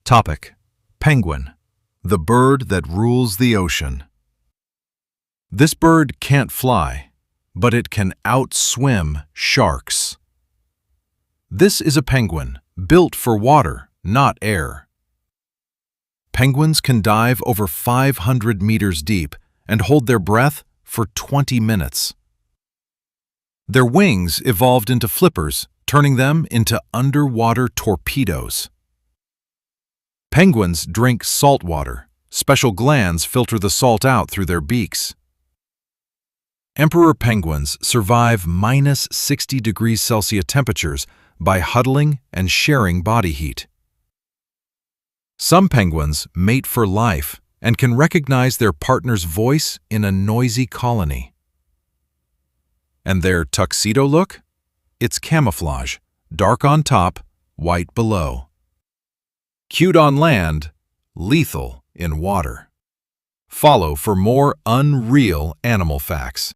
Topic: Penguin, the bird that rules the ocean. This bird can't fly, but it can outswim sharks. This is a penguin, built for water, not air. Penguins can dive over 500 meters deep and hold their breath for 20 minutes. Their wings evolved into flippers, turning them into underwater torpedoes. Penguins drink salt water. Special glands filter the salt out through their beaks. Emperor penguins survive minus 60 degrees Celsius temperatures by huddling and sharing body heat. Some penguins mate for life and can recognize their partner's voice in a noisy colony. And their tuxedo look? It's camouflage, dark on top, white below. Cute on land, lethal in water. Follow for more unreal animal facts.